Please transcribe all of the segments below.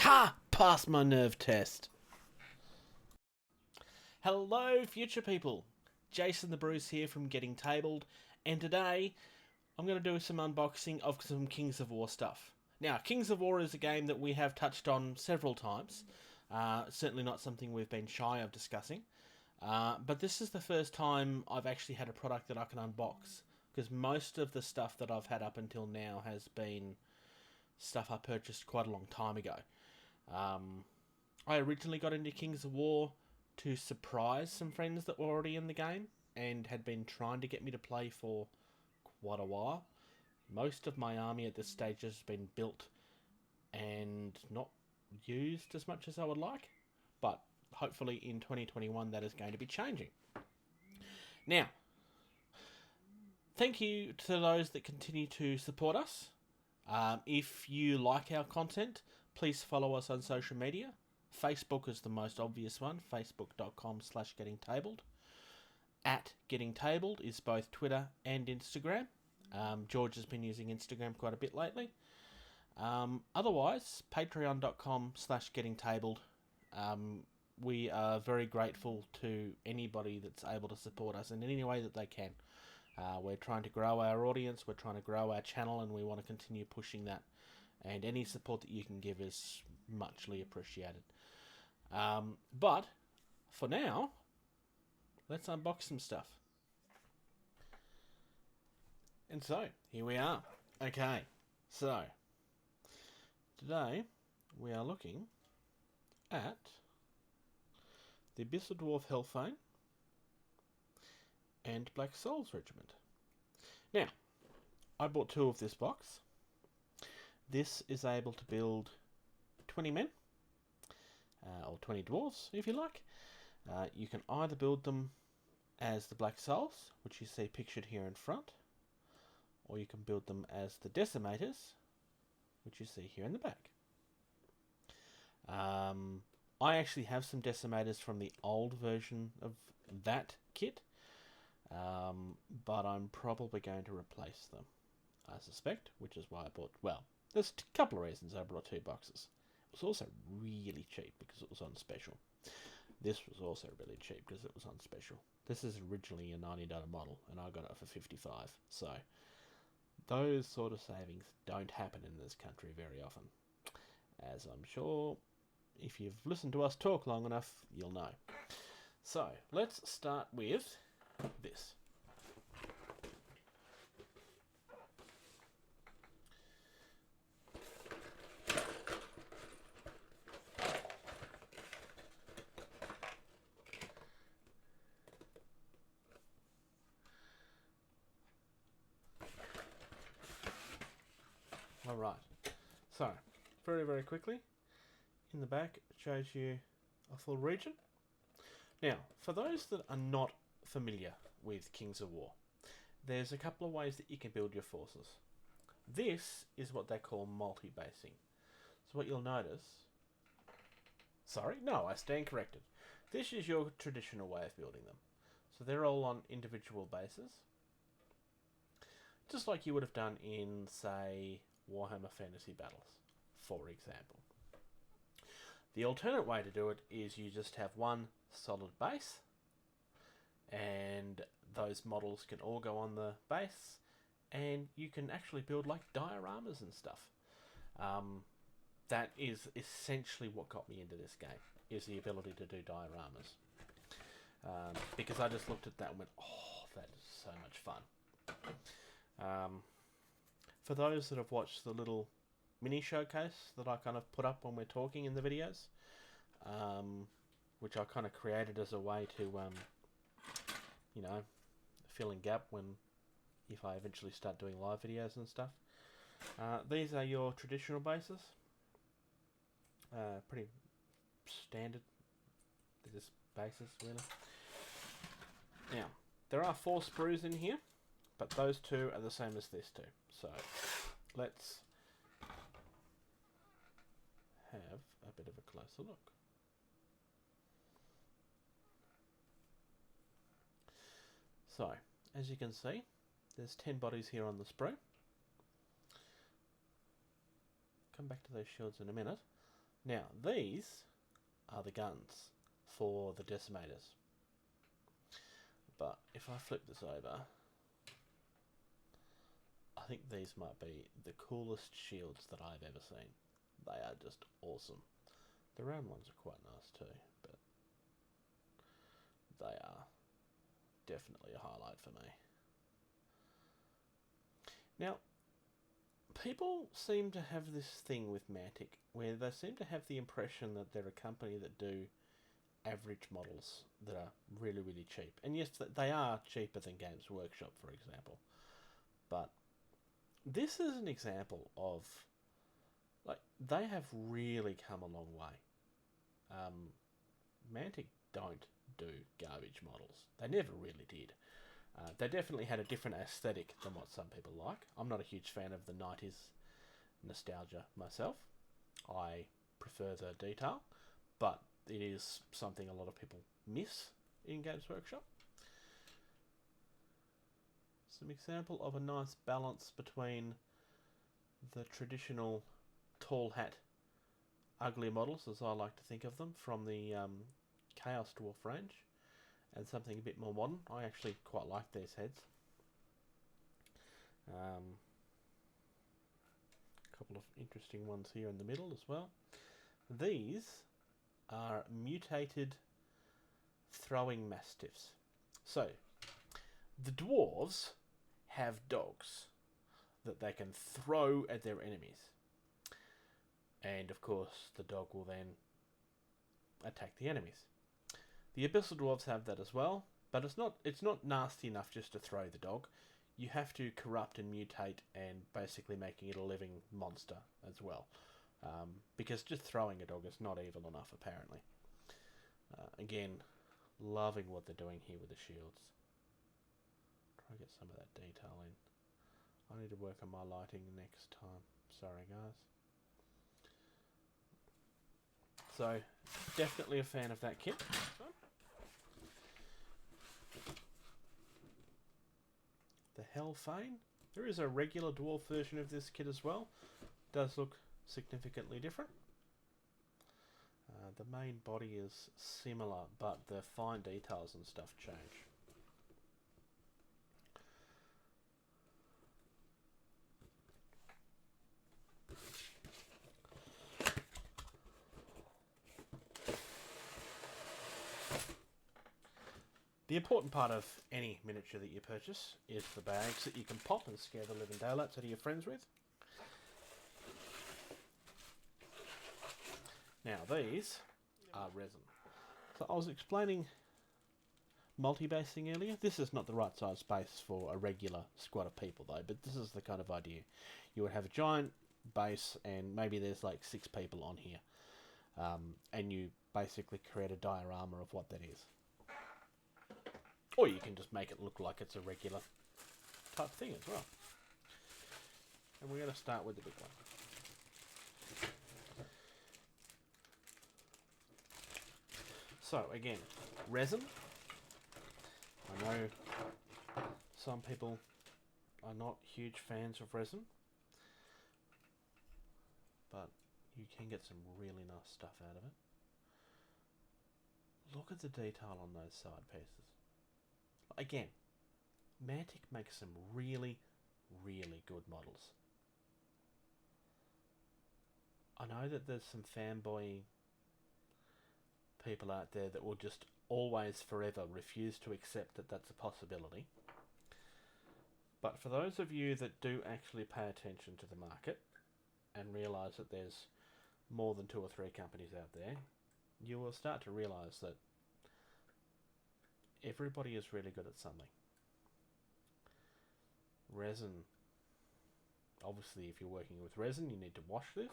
Ha! Passed my nerve test. Hello, future people. Jason the Bruce here from Getting Tabled, and today I'm going to do some unboxing of some Kings of War stuff. Now, Kings of War is a game that we have touched on several times. Certainly not something we've been shy of discussing. But this is the first time I've actually had a product that I can unbox, because most of the stuff that I've had up until now has been stuff I purchased quite a long time ago. I originally got into Kings of War to surprise some friends that were already in the game and had been trying to get me to play for quite a while. Most of my army at this stage has been built and not used as much as I would like, but hopefully in 2021 that is going to be changing. Now, thank you to those that continue to support us. If you like our content, please follow us on social media. Facebook is the most obvious one, facebook.com/gettingtabled. @gettingtabled is both Twitter and Instagram. George has been using Instagram quite a bit lately. Otherwise, patreon.com/gettingtabled. We are very grateful to anybody that's able to support us in any way that they can. We're trying to grow our audience, we're trying to grow our channel, and we want to continue pushing that. And any support that you can give is muchly appreciated. But for now, let's unbox some stuff. And so, here we are. Okay, so today we are looking at the Abyssal Dwarf Hellfane and Blacksouls Regiment. Now, I bought 2 of this box. This is able to build 20 men, or 20 dwarves if you like. You can either build them as the Blacksouls, which you see pictured here in front, or you can build them as the Decimators, which you see here in the back. I actually have some Decimators from the old version of that kit, but I'm probably going to replace them, I suspect, which is why I bought, well, there's a couple of reasons I brought 2 boxes. It was also really cheap because it was on special. This was also really cheap because it was on special. This is originally a $90 model, and I got it for $55. So those sort of savings don't happen in this country very often, as I'm sure if you've listened to us talk long enough, you'll know. So let's start with this. Alright, so very quickly, in the back it shows you a full region. Now, for those that are not familiar with Kings of War, there's a couple of ways that you can build your forces. This is what they call multi-basing. So what you'll notice, I stand corrected. This is your traditional way of building them. So they're all on individual bases, just like you would have done in, say, Warhammer Fantasy Battles, for example. The alternate way to do it is you just have one solid base, and those models can all go on the base, and you can actually build like dioramas and stuff. That is essentially what got me into this game, is the ability to do dioramas. Because I just looked at that and went, oh, that is so much fun. For those that have watched the little mini showcase that I kind of put up when we're talking in the videos, which I kind of created as a way to, fill in gap if I eventually start doing live videos and stuff. These are your traditional bases. Pretty standard. They're just bases, really. Now, there are 4 sprues in here, but those 2 are the same as this 2. So, let's have a bit of a closer look. So, as you can see, there's 10 bodies here on the sprue. Come back to those shields in a minute. Now, these are the guns for the Decimators. But if I flip this over, I think these might be the coolest shields that I've ever seen. They are just awesome. The round ones are quite nice too, but they are definitely a highlight for me. Now, people seem to have this thing with Mantic where they seem to have the impression that they're a company that do average models that are really, really cheap. And yes, they are cheaper than Games Workshop, for example. But this is an example of, like, they have really come a long way. Mantic don't do garbage models. They never really did. They definitely had a different aesthetic than what some people like. I'm not a huge fan of the 90s nostalgia myself. I prefer the detail, but it is something a lot of people miss in Games Workshop. Some example of a nice balance between the traditional tall hat ugly models, as I like to think of them, from the Chaos Dwarf range, and something a bit more modern. I actually quite like these heads. A couple of interesting ones here in the middle as well. These are mutated throwing mastiffs. So, the dwarves have dogs that they can throw at their enemies. And of course, the dog will then attack the enemies. The Abyssal Dwarfs have that as well, but it's not nasty enough just to throw the dog. You have to corrupt and mutate and basically making it a living monster as well. Because just throwing a dog is not evil enough, apparently. Again, loving what they're doing here with the shields. Try to get some of that detail in. I need to work on my lighting next time. Sorry, guys. So, definitely a fan of that kit. The Hellfane. There is a regular dwarf version of this kit as well. Does look significantly different. The main body is similar, but the fine details and stuff change. The important part of any miniature that you purchase is the bags that you can pop and scare the living daylights out of your friends with. Now these are resin. So I was explaining multi-basing earlier. This is not the right size base for a regular squad of people though, but this is the kind of idea. You would have a giant base and maybe there's like 6 people on here. And you basically create a diorama of what that is. Or you can just make it look like it's a regular type thing as well. And we're going to start with the big one. So again, resin. I know some people are not huge fans of resin, but you can get some really nice stuff out of it. Look at the detail on those side pieces. Again, Mantic makes some really, really good models. I know that there's some fanboy people out there that will just always, forever refuse to accept that that's a possibility. But for those of you that do actually pay attention to the market and realise that there's more than 2 or 3 companies out there, you will start to realise that everybody is really good at something. Resin. Obviously, if you're working with resin, you need to wash this.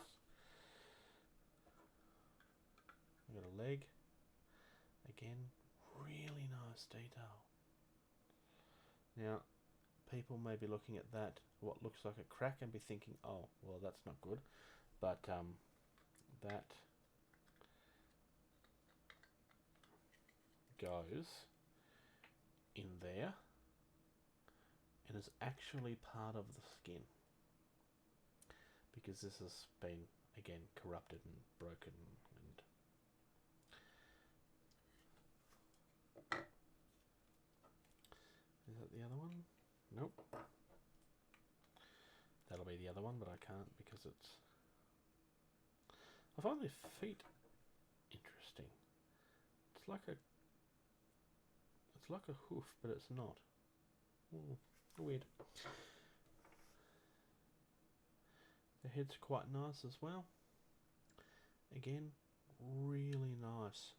We've got a leg. Again, really nice detail. Now, people may be looking at that, what looks like a crack, and be thinking, oh, well, that's not good. But that goes in there and is actually part of the skin, because this has been again, corrupted and broken. And is that the other one? Nope. That'll be the other one, but I can't because it's... I find their feet interesting. It's like a hoof, but it's not. Weird. The head's quite nice as well. Again, really nice,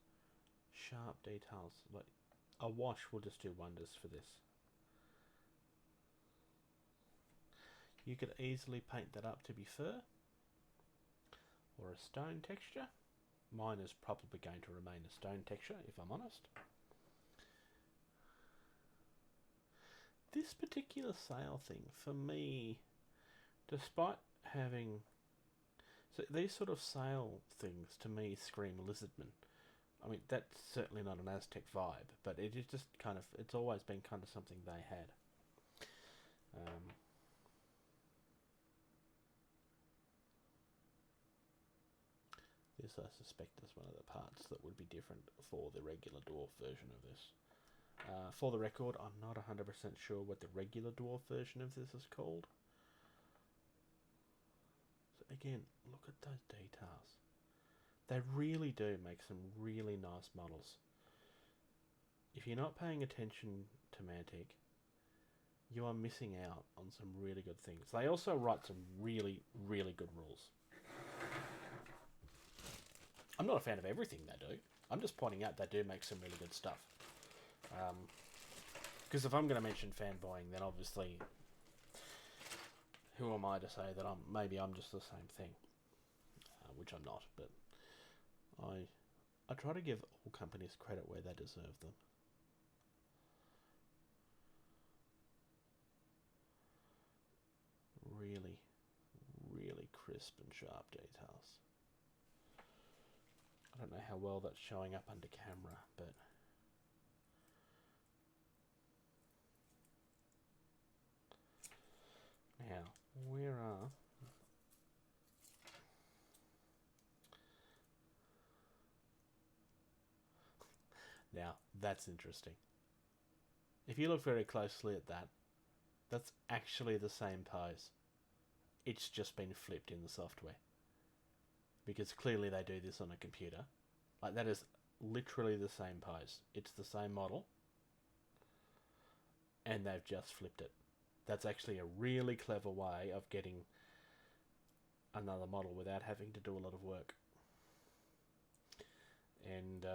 sharp details. Like a wash will just do wonders for this. You could easily paint that up to be fur or a stone texture. Mine is probably going to remain a stone texture, if I'm honest. This particular sail thing, for me, despite having... So these sort of sail things, to me, scream lizardman. I mean, that's certainly not an Aztec vibe, but it is just kind of... It's always been kind of something they had. This, I suspect, is one of the parts that would be different for the regular dwarf version of this. For the record, I'm not 100% sure what the regular dwarf version of this is called. So again, look at those details. They really do make some really nice models. If you're not paying attention to Mantic, you are missing out on some really good things. They also write some really, really good rules. I'm not a fan of everything they do. I'm just pointing out they do make some really good stuff. Because if I'm going to mention fanboying, then obviously, who am I to say that maybe I'm just the same thing, which I'm not. But I try to give all companies credit where they deserve them. Really, really crisp and sharp details. I don't know how well that's showing up under camera, but now, where are... Now, that's interesting. If you look very closely at that, that's actually the same pose. It's just been flipped in the software. Because clearly they do this on a computer. Like, that is literally the same pose. It's the same model. And they've just flipped it. That's actually a really clever way of getting another model without having to do a lot of work. And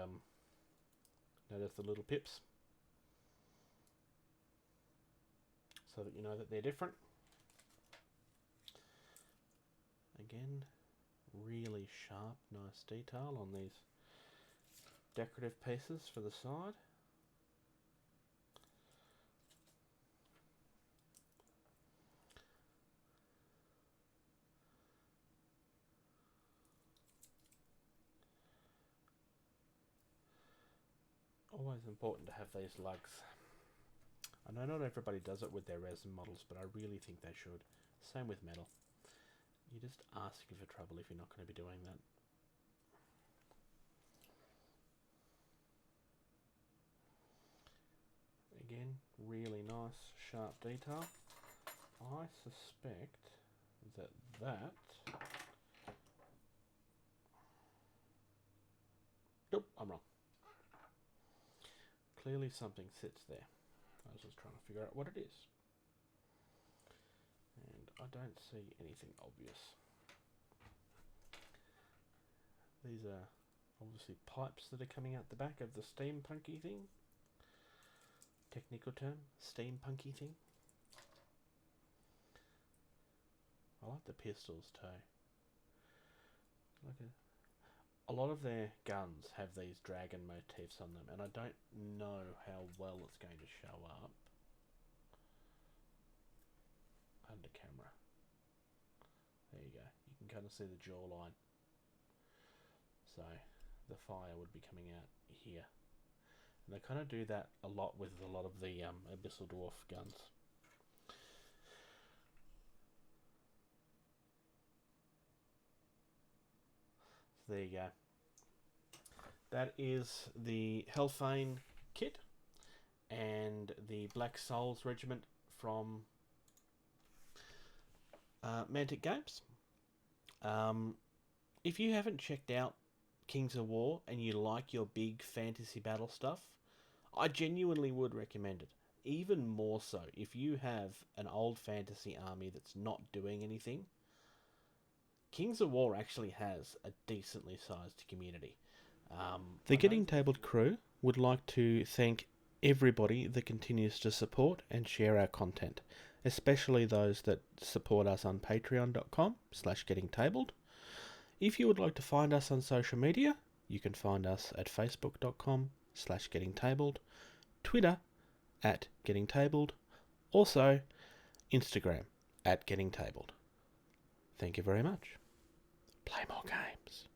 notice the little pips. So that you know that they're different. Again, really sharp, nice detail on these decorative pieces for the side. Always important to have these lugs. I know not everybody does it with their resin models, but I really think they should. Same with metal. You're just asking for trouble if you're not going to be doing that. Again, really nice, sharp detail. I suspect that... Nope, I'm wrong. Clearly something sits there. I was just trying to figure out what it is. And I don't see anything obvious. These are obviously pipes that are coming out the back of the steampunky thing. Technical term, steampunky thing. I like the pistols too. A lot of their guns have these dragon motifs on them, and I don't know how well it's going to show up under camera. There you go. You can kind of see the jawline. So the fire would be coming out here. And they kind of do that a lot with a lot of the Abyssal Dwarf guns. there you go. That is the Hellfane kit and the Black Souls regiment from Mantic Games. If you haven't checked out Kings of War and you like your big fantasy battle stuff, I genuinely would recommend it. Even more so if you have an old fantasy army that's not doing anything. Kings of War actually has a decently sized community. The Getting Tabled crew would like to thank everybody that continues to support and share our content, especially those that support us on patreon.com/gettingtabled. If you would like to find us on social media, you can find us at facebook.com/gettingtabled, Twitter @gettingtabled, also Instagram @gettingtabled. Thank you very much. Play more games.